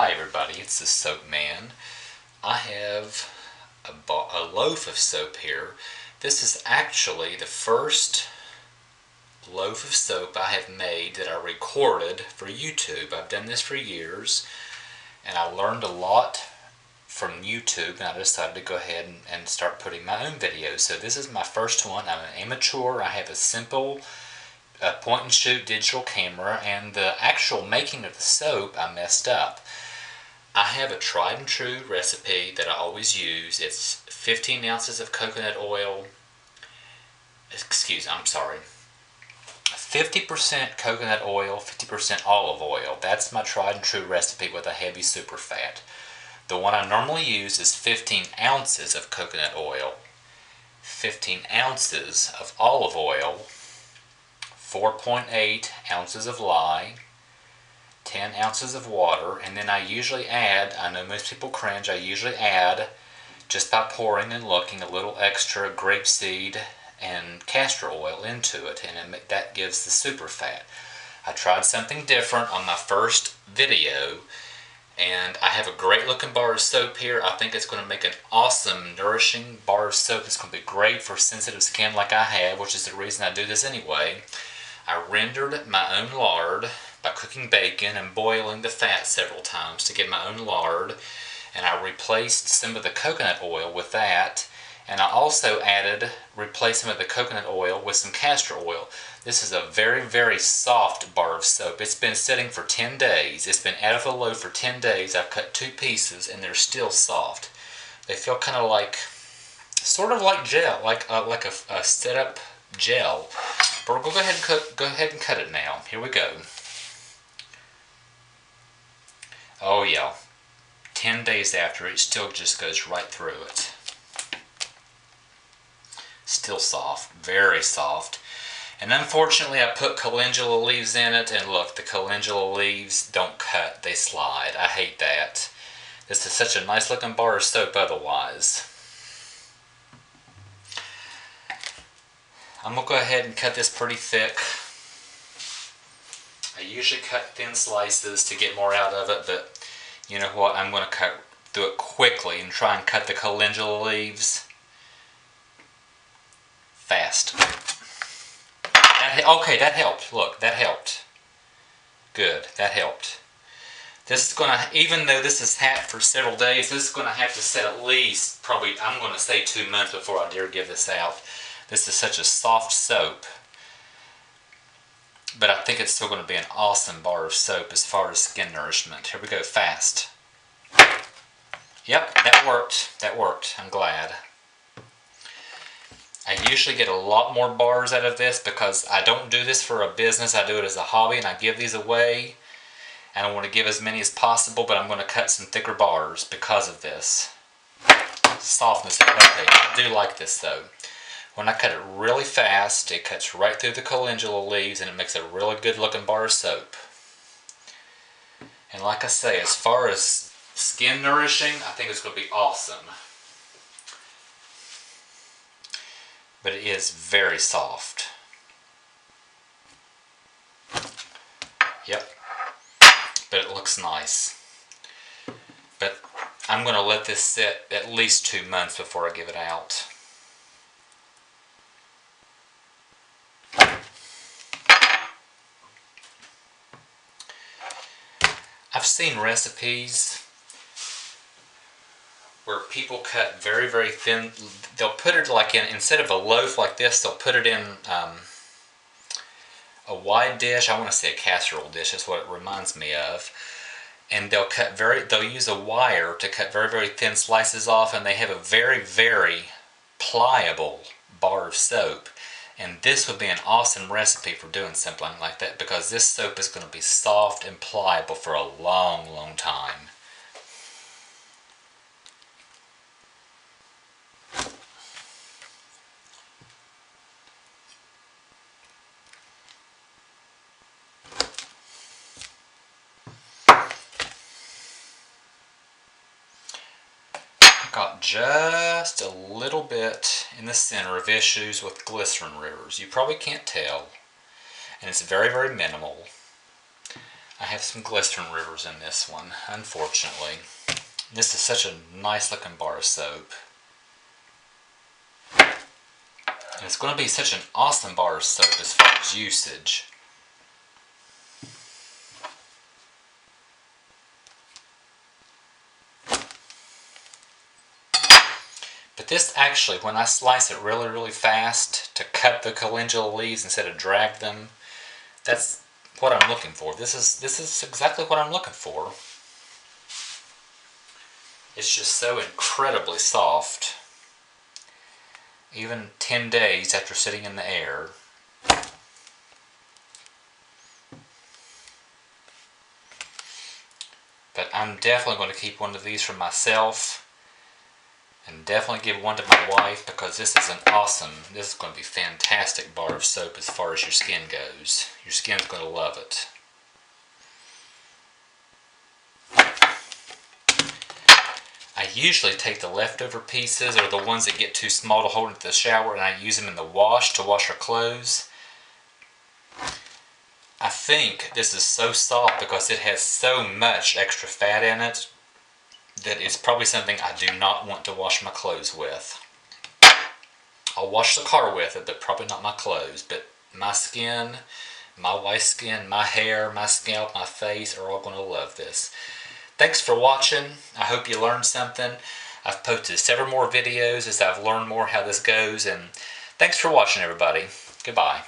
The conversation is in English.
Hi everybody, it's the Soap Man. I have a loaf of soap here. This is actually the first loaf of soap I have made that I recorded for YouTube. I've done this for years and I learned a lot from YouTube, and I decided to go ahead and start putting my own videos. So this is my first one. I'm an amateur. I have a simple point and shoot digital camera, and the actual making of the soap I messed up. I have a tried and true recipe that I always use. It's 15 ounces of coconut oil, 50% coconut oil, 50% olive oil. That's my tried and true recipe with a heavy super fat. The one I normally use is 15 ounces of coconut oil, 15 ounces of olive oil, 4.8 ounces of lye, 10 ounces of water, and then I usually add, I know most people cringe, I usually add, just by pouring and looking, a little extra grapeseed and castor oil into it, and that gives the super fat. I tried something different on my first video, and I have a great looking bar of soap here. I think it's going to make an awesome, nourishing bar of soap. It's going to be great for sensitive skin like I have, which is the reason I do this anyway. I rendered my own lard by cooking bacon and boiling the fat several times to get my own lard, and I replaced some of the coconut oil with that, and I also replaced some of the coconut oil with some castor oil. This is a very, very soft bar of soap. It's been sitting for 10 days. It's been out of the loaf for 10 days. I've cut 2 pieces and they're still soft. They feel kind of like, sort of like gel, like a set up gel. But we'll go ahead and cut it now. Here we go. Oh yeah, 10 days after, it still just goes right through it. Still soft, very soft. And unfortunately I put calendula leaves in it, and look, the calendula leaves don't cut, they slide. I hate that. This is such a nice looking bar of soap otherwise. I'm going to go ahead and cut this pretty thick. I usually cut thin slices to get more out of it, but you know what, I'm going to cut through it quickly and try and cut the calendula leaves fast. Okay, that helped. Look, that helped. Good, that helped. This is going to, even though this is sat for several days, this is going to have to sit at least, probably, I'm going to say 2 months before I dare give this out. This is such a soft soap. But I think it's still going to be an awesome bar of soap as far as skin nourishment. Here we go, fast. Yep, that worked. That worked. I'm glad. I usually get a lot more bars out of this because I don't do this for a business. I do it as a hobby, and I give these away. And I want to give as many as possible, but I'm going to cut some thicker bars because of this. Softness. Okay, I do like this though. When I cut it really fast, it cuts right through the calendula leaves, and it makes a really good looking bar of soap. And like I say, as far as skin nourishing, I think it's going to be awesome. But it is very soft. Yep. But it looks nice. But I'm going to let this sit at least 2 months before I give it out. I've seen recipes where people cut very, very thin. They'll put it like instead of a loaf like this, they'll put it in a wide dish. I want to say a casserole dish. That's what it reminds me of. And they'll use a wire to cut very, very thin slices off, and they have a very, very pliable bar of soap. And this would be an awesome recipe for doing something like that, because this soap is going to be soft and pliable for a long, long time. Got just a little bit in the center of issues with glycerin rivers. You probably can't tell, and it's very, very minimal. I have some glycerin rivers in this one, unfortunately. This is such a nice looking bar of soap. And it's going to be such an awesome bar of soap as far as usage. But this actually, when I slice it really, really fast to cut the calendula leaves instead of drag them, that's what I'm looking for. This is exactly what I'm looking for. It's just so incredibly soft. Even 10 days after sitting in the air. But I'm definitely going to keep one of these for myself. And definitely give one to my wife, because this is this is going to be a fantastic bar of soap as far as your skin goes. Your skin's going to love it. I usually take the leftover pieces, or the ones that get too small to hold into the shower, and I use them in the wash to wash our clothes. I think this is so soft because it has so much extra fat in it that it's probably something I do not want to wash my clothes with. I'll wash the car with it, but probably not my clothes. But my skin, my wife's skin, my hair, my scalp, my face are all going to love this. Thanks for watching. I hope you learned something. I've posted several more videos as I've learned more how this goes. And thanks for watching, everybody. Goodbye.